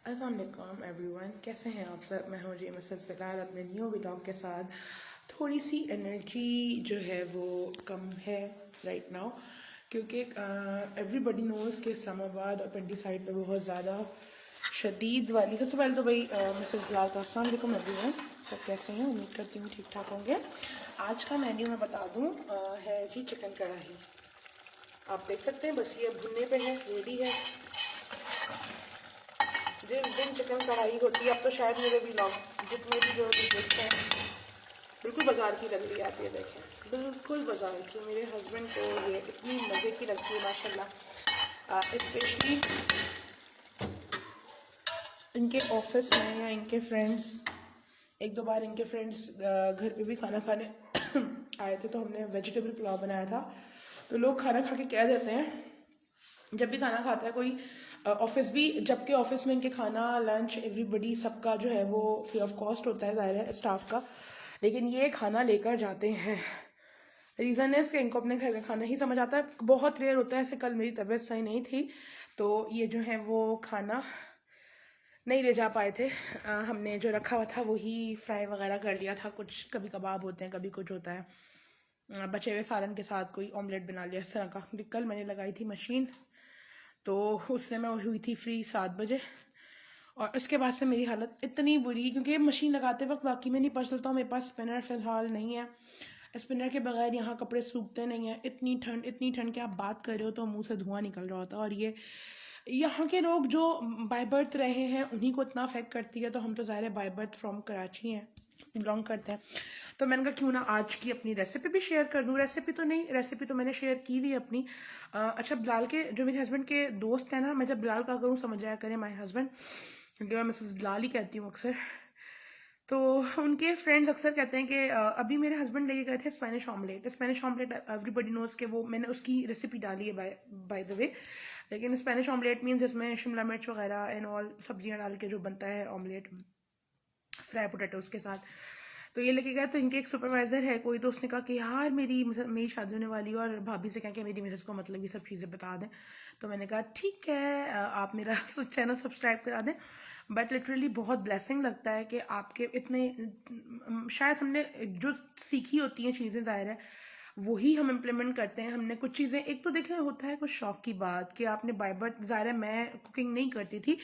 अस्सलाम वालेकुम एवरीवन, कैसे हैं आप सब। मैं हूँ जी मिसेस बिलाल अपने न्यू व्लॉग के साथ। थोड़ी सी एनर्जी जो है वो कम है राइट नाउ, क्योंकि एवरीबडी नोज़ कि इस्लामाबाद और पिंडी साइड पे बहुत ज़्यादा शदीद वाली। सबसे पहले तो भाई मिसेस बिलाल का अस्सलाम वालेकुम एवरीवन, सब कैसे हैं। उम्मीद करती हूँ ठीक ठाक होंगे। आज का मेन्यू मैं बता दूँ है जी चिकन कढ़ाई। आप देख सकते हैं बस ये भुनने पे है, रेडी है। जिस दिन चिकन कढ़ाई होती है, अब तो शायद मेरे व्लॉग जितने भी जो देखते हैं बिल्कुल बाजार की लग रही है। आप ये देखें, बिल्कुल बाजार की। मेरे हस्बैंड को ये इतनी मज़े की लगती है माशाल्लाह। स्पेशली इनके ऑफिस में या इनके फ्रेंड्स, एक दो बार इनके फ्रेंड्स घर पे भी खाना खाने आए थे, तो हमने वेजिटेबल पुलाव बनाया था। तो लोग खाना खा के कह देते हैं, जब भी खाना खाता है कोई ऑफिस भी, जबकि ऑफिस में इनके खाना लंच एवरीबडी सबका जो है वो फ्री ऑफ कॉस्ट होता है, ज़ाहिर है स्टाफ का, लेकिन ये खाना लेकर जाते हैं। रीज़न है कि इनको अपने घर का खाना ही समझ आता है। बहुत रेयर होता है ऐसे। कल मेरी तबीयत सही नहीं थी तो ये जो है वो खाना नहीं ले जा पाए थे। हमने जो रखा हुआ था वही फ्राई वगैरह कर लिया था। कुछ कभी कबाब होते हैं, कभी कुछ होता है, बचे हुए सालन के साथ कोई ऑमलेट बना लिया इस तरह का। कल मैंने लगाई थी मशीन, तो उससे मैं हुई थी फ्री 7 बजे, और उसके बाद से मेरी हालत इतनी बुरी, क्योंकि मशीन लगाते वक्त बाकी में नहीं पता चलता। मेरे पास स्पिनर फ़िलहाल नहीं है। स्पिनर के बगैर यहाँ कपड़े सूखते नहीं हैं। इतनी ठंड कि आप बात कर रहे हो तो मुंह से धुआं निकल रहा होता है। और ये यहाँ के लोग जो बाय बर्थ रहे हैं उन्हीं को इतना अफेक्ट करती है, तो हम तो ज़ाहिर है बाय बर्थ फ्रॉम कराची हैं, बिलोंग करते हैं। तो मैंने कहा क्यों ना आज की अपनी रेसिपी भी शेयर कर दूँ। रेसिपी तो मैंने शेयर की हुई अपनी। अच्छा, बिलाल के जो मेरे हस्बैंड के दोस्त हैं ना, मैं जब बिलाल का करूँ समझ आया करें माय हस्बैंड, क्योंकि मैं मिसेस बिलाल ही कहती हूँ अक्सर। तो उनके फ्रेंड्स अक्सर कहते हैं कि अभी मेरे हस्बैंड लेके गए थे Spanish omelette. Spanish omelette everybody nose के वो मैंने उसकी रेसिपी डाली है बाय द वे। लेकिन स्पेनिश ऑमलेट मीन्स जिसमें शिमला मिर्च वगैरह एंड ऑल सब्जियां डाल के जो बनता है ऑमलेट फ्राई पोटैटोज़ के साथ। तो ये लेके गया, तो इनके एक सुपरवाइज़र है कोई, तो उसने कहा कि यार मेरी शादी होने वाली है, और भाभी से कहा कि मेरी मिसेस को मतलब ये सब चीज़ें बता दें। तो मैंने कहा ठीक है, आप मेरा चैनल सब्सक्राइब करा दें। बट लिटरली बहुत ब्लेसिंग लगता है कि आपके इतने शायद हमने जो सीखी होती हैं चीज़ें, ज़ाहिर है वही हम इम्प्लीमेंट करते हैं। हमने कुछ चीज़ें, एक तो देखें होता है कुछ शौक की बात कि आपने बाइबट, ज़ाहिर है मैं कुकिंग नहीं करती थी,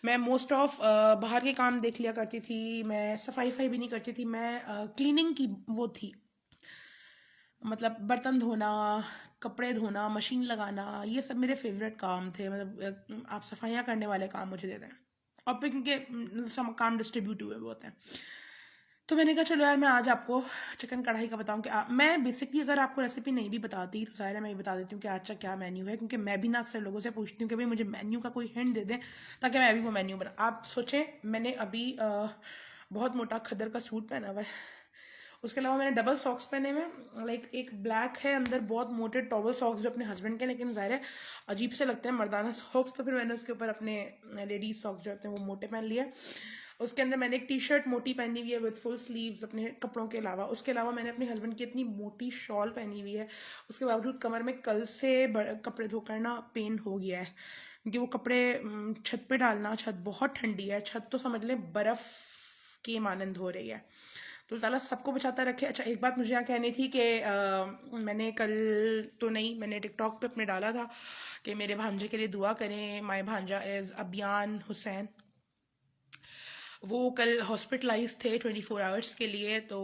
मैं मोस्ट ऑफ बाहर के काम देख लिया करती थी, मैं सफाई भी नहीं करती थी, मैं क्लीनिंग की वो थी, मतलब बर्तन धोना, कपड़े धोना, मशीन लगाना, ये सब मेरे फेवरेट काम थे। मतलब आप सफाइयाँ करने वाले काम मुझे दे दें, और फिर क्योंकि सब काम डिस्ट्रीब्यूट हुए हुए होते हैं। तो मैंने कहा चलो यार मैं आज आपको चिकन कढ़ाई का बताऊं कि मैं बेसिकली अगर आपको रेसिपी नहीं भी बताती तो ज़ाहिर है मैं ये बता देती हूँ कि आज का क्या मेन्यू है, क्योंकि मैं भी ना अक्सर लोगों से पूछती हूँ कि भाई मुझे मेन्यू का कोई हिंट दे दें ताकि मैं भी वो मेन्यू बना। आप सोचें, मैंने अभी बहुत मोटा खद्दर का सूट पहना हुआ है, उसके अलावा मैंने डबल सॉक्स पहने हुए हैं। लाइक एक ब्लैक है, अंदर बहुत मोटे टॉवल सॉक्स जो अपने हस्बैंड के, लेकिन ज़ाहिर है अजीब से लगते हैं मर्दाना सॉक्स, तो फिर मैंने उसके ऊपर अपने लेडीज सॉक्स जो होते हैं वो मोटे पहन लिए। उसके अंदर मैंने एक टी शर्ट मोटी पहनी हुई है विद फुल स्लीव्स अपने कपड़ों के अलावा। उसके अलावा मैंने अपने हस्बैंड की इतनी मोटी शॉल पहनी हुई है, उसके बावजूद कमर में कल से कपड़े धोकर ना पेन हो गया है, क्योंकि वो कपड़े छत पे डालना, छत बहुत ठंडी है, छत तो समझ लें बर्फ़ की मानंद हो रही है। तो ताला सबको बचाता रखे। अच्छा, एक बात मुझे यहाँ कहनी थी कि मैंने कल तो नहीं, मैंने टिकटॉक पे अपने डाला था कि मेरे भांजे के लिए दुआ करें। माय भांजा इज़ अबियान हुसैन। वो कल हॉस्पिटलाइज थे 24 आवर्स के लिए, तो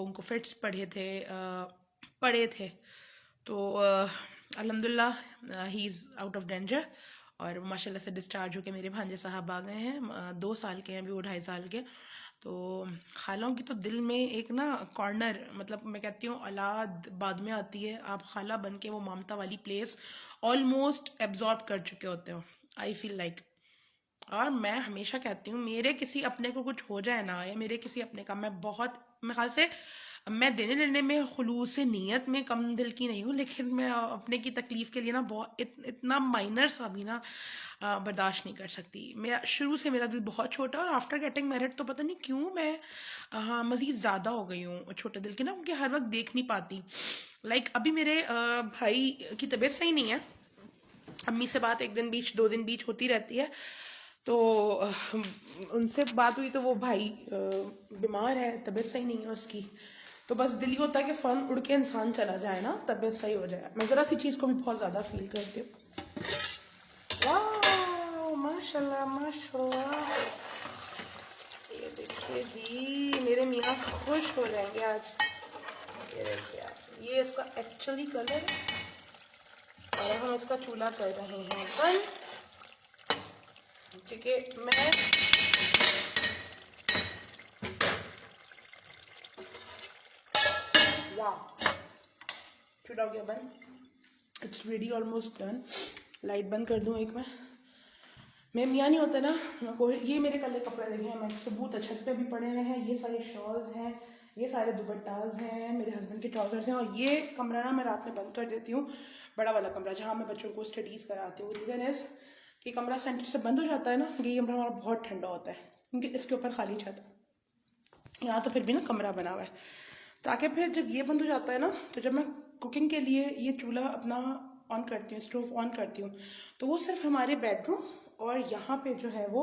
उनको फिट्स पड़े थे। तो अल्हम्दुलिल्लाह he is out of danger, और माशाल्लाह से डिस्चार्ज होके मेरे भांजे साहब आ गए हैं। 2 साल के हैं अभी वो, 2.5 साल के। तो खालाओं की तो दिल में एक ना कॉर्नर, मतलब मैं कहती हूँ औलाद बाद में आती है, आप खाला बन के वो ममता वाली प्लेस ऑलमोस्ट एब्जॉर्ब कर चुके होते हो, आई फील लाइक। और मैं हमेशा कहती हूँ मेरे किसी अपने को कुछ हो जाए ना, या मेरे किसी अपने का, मैं ख्याल से मैं देने लेने में खुलूस नीयत में कम दिल की नहीं हूँ, लेकिन मैं अपने की तकलीफ के लिए ना बहुत इतना माइनर सा भी ना बर्दाश्त नहीं कर सकती। मैं शुरू से मेरा दिल बहुत छोटा, और आफ्टर गेटिंग मैरिड तो पता नहीं क्यों मैं मज़ीद ज़्यादा हो गई हूँ छोटे दिल की ना, क्योंकि हर वक्त देख नहीं पाती। लाइक अभी मेरे भाई की तबीयत सही नहीं है, अम्मी से बात 1 दिन बीच 2 दिन बीच होती रहती है, तो उनसे बात हुई तो वो भाई बीमार है, तबीयत सही नहीं है उसकी। तो बस दिल ही होता है कि फ़ौरन उड़ के इंसान चला जाए ना, तबीयत सही हो जाए। मैं ज़रा सी चीज़ को भी बहुत ज़्यादा फील करती हूँ। वाह माशाल्लाह माशाल्लाह, ये देखिए जी, मेरे मियाँ खुश हो जाएंगे आज। ये देखिए आप, ये इसका एक्चुअली कलर है और हम इसका चूल्हा कर रहे हैं बंद, क्योंकि मैं वाह, चूल्हा हो गया बंद। It's ready, almost done. Light बंद कर दूँ एक मैं। मेरे मियाँ नहीं होते ना, ये मेरे कल के कपड़े देखे हैं, मैं सबूत छत पे भी पड़े हुए हैं। ये सारे शॉल्स हैं, ये सारे दुपट्टाज हैं, मेरे हस्बैंड के ट्राउजर्स हैं। और ये कमरा ना मैं रात में बंद कर देती हूँ, बड़ा वाला कमरा जहाँ मैं बच्चों को स्टडीज़ कराती हूँ। रीज़न इज़ कि कमरा सेंटर से बंद हो जाता है ना, ये कमरा हमारा बहुत ठंडा होता है क्योंकि इसके ऊपर खाली छत है। यहाँ तो फिर भी ना कमरा बना हुआ है, ताकि फिर जब ये बंद हो जाता है ना, तो जब मैं कुकिंग के लिए ये चूल्हा अपना ऑन करती हूँ, स्टोव ऑन करती हूँ, तो वो सिर्फ हमारे बेडरूम और यहाँ पे जो है वो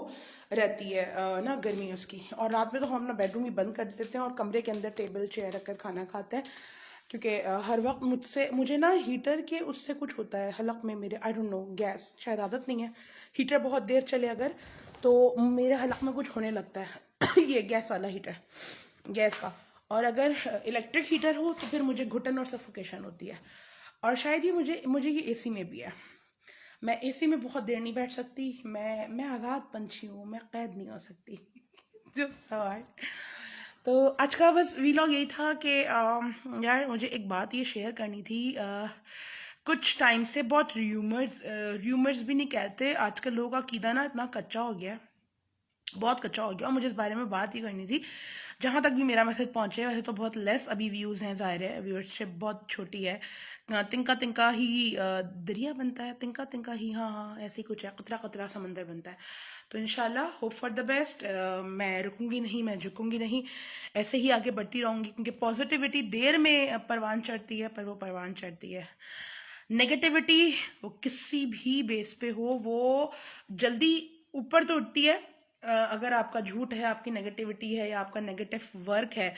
रहती है ना गर्मी उसकी। और रात में तो हम अपना बेडरूम ही बंद कर देते हैं और कमरे के अंदर टेबल चेयर रखकर खाना खाते हैं, क्योंकि हर वक्त मुझे ना हीटर के उससे कुछ होता है हलक में मेरे, आई डोंट नो, गैस शायद आदत नहीं है। हीटर बहुत देर चले अगर तो मेरे हलक में कुछ होने लगता है ये गैस वाला हीटर, गैस का। और अगर इलेक्ट्रिक हीटर हो तो फिर मुझे घुटन और सफोकेशन होती है। और शायद ये मुझे ये एसी में भी है। मैं एसी में बहुत देर नहीं बैठ सकती, मैं आज़ाद पंछी हूँ, मैं कैद नहीं हो सकती जो सवाल। तो आज का बस वीलॉग यही था कि यार मुझे एक बात ये शेयर करनी थी। कुछ टाइम से बहुत र्यूमर्स भी नहीं कहते, आजकल लोगों का अकीदा ना इतना कच्चा हो गया है, बहुत कच्चा हो गया। और मुझे इस बारे में बात ही करनी थी। जहाँ तक भी मेरा मैसेज पहुँचे, वैसे तो बहुत लेस अभी व्यूज़ हैं, ज़ाहिर है व्यूअरशिप बहुत छोटी है। तिनका तिनका ही दरिया बनता है, तिनका तिनका ही, हाँ हाँ ऐसे ही कुछ है, कतरा कतरा समंदर बनता है। तो इंशाल्लाह होप फॉर द बेस्ट। मैं रुकूंगी नहीं, मैं झुकूंगी नहीं, ऐसे ही आगे बढ़ती रहूंगी, क्योंकि पॉजिटिविटी देर में परवान चढ़ती है, पर वो परवान चढ़ती है। नेगेटिविटी वो किसी भी बेस पे हो, वो जल्दी ऊपर तो उठती है। अगर आपका झूठ है, आपकी नेगेटिविटी है या आपका नेगेटिव वर्क है,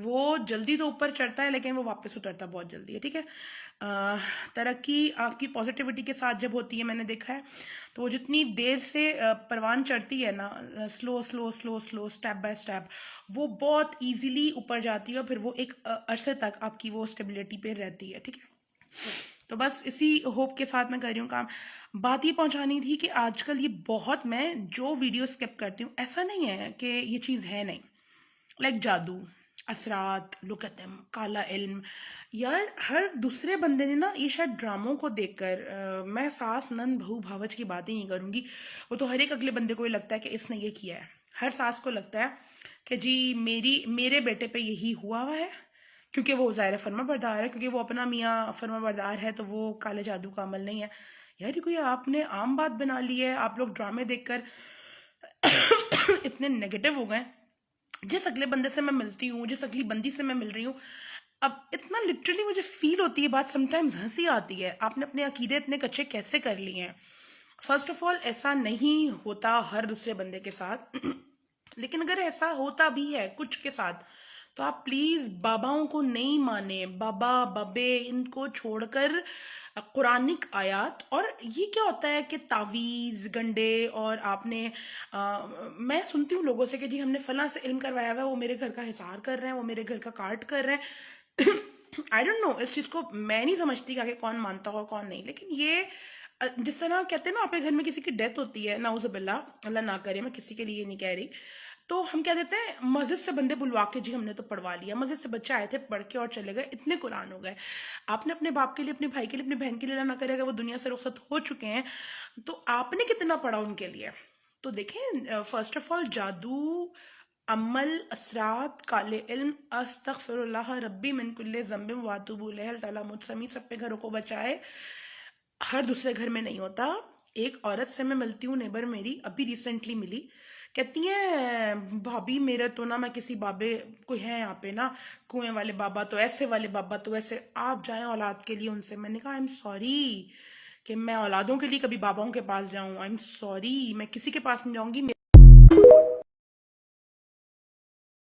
वो जल्दी तो ऊपर चढ़ता है लेकिन वो वापस उतरता बहुत जल्दी है, ठीक है। तरक्की आपकी पॉजिटिविटी के साथ जब होती है, मैंने देखा है, तो वो जितनी देर से परवान चढ़ती है ना, slow slow slow slow step by step, वो बहुत इजीली ऊपर जाती है और फिर वो एक अरसे तक आपकी वो स्टेबिलिटी पे रहती है, ठीक है। तो बस इसी होप के साथ मैं कर रही हूँ काम। बात ये पहुंचानी थी कि आजकल ये बहुत, मैं जो वीडियो स्किप करती हूँ, ऐसा नहीं है कि ये चीज़ है नहीं, लाइक जादू, असरात, लुकतम, काला इल्म, यार हर दूसरे बंदे ने ना, ये शायद ड्रामों को देखकर, मैं सास नंद बहू भावच की बात ही नहीं करूँगी, वो तो हर एक अगले बंदे को ये लगता है कि इसने ये किया है। हर सास को लगता है कि जी मेरे बेटे पे यही हुआ है, क्योंकि वो ज़ाहिर फर्मा बरदार है, क्योंकि वो अपना मियाँ फर्मा बरदार है, तो वो काले जादू का अमल नहीं है। यार ये कोई आपने आम बात बना ली है। आप लोग ड्रामे देखकर इतने नेगेटिव हो गए। जिस अगले बंदे से मैं मिलती हूँ, जिस अगली बंदी से मैं मिल रही हूँ, अब इतना लिटरली मुझे फील होती है बात, समटाइम्स हंसी आती है, आपने अपने अकीदे इतने कच्चे कैसे कर लिए हैं। फर्स्ट ऑफ ऑल ऐसा नहीं होता हर दूसरे बंदे के साथ लेकिन अगर ऐसा होता भी है कुछ के साथ, तो आप प्लीज बाबाओं को नहीं माने, बाबा बाबे इनको छोड़कर कुरानिक आयात। और ये क्या होता है कि तावीज़ गंडे, और आपने मैं सुनती हूँ लोगों से कि जी हमने फला से इल्म करवाया हुआ है, वो मेरे घर का हिसार कर रहे हैं, वो मेरे घर का काट कर रहे हैं आई डोंट नो, इस चीज़ को मैं नहीं समझती कि कौन मानता हो कौन नहीं। लेकिन ये जिस तरह कहते हैं ना, अपने घर में किसी की डेथ होती है, नाउज़ुबिल्लाह, अल्लाह ना करे, मैं किसी के लिए नहीं कह रही, तो हम क्या देते हैं, मस्जिद से बंदे बुलवा के जी हमने तो पढ़वा लिया, मस्जिद से बच्चे आए थे पढ़ के और चले गए, इतने कुरान हो गए। आपने अपने बाप के लिए, अपने भाई के लिए, अपनी बहन के लिए अल्लाह ना करे अगर वो दुनिया से रुखसत हो चुके हैं, तो आपने कितना पढ़ा उनके लिए। तो देखें, फर्स्ट ऑफ ऑल जादू, अमल, असरात, काले इल्म, अस्तगफिरुल्लाह रब्बी मिन कुल्ले ज़ंबिन व अतूबु इलैह, अल्लाह ताला मुझ समेत सब पे घरों को बचाए। हर दूसरे घर में नहीं होता। एक औरत से मैं मिलती हूँ, नेबर मेरी अभी रिसेंटली मिली, कहती है भाभी मेरे तो ना, मैं किसी बाबे कोई है यहाँ पे ना, कुएं वाले बाबा तो ऐसे, वाले बाबा तो ऐसे, आप जाएं औलाद के लिए उनसे। मैंने कहा आई एम सॉरी, कि मैं औलादों के लिए कभी बाबाओं के पास जाऊं। आई एम सॉरी, मैं किसी के पास नहीं जाऊंगी।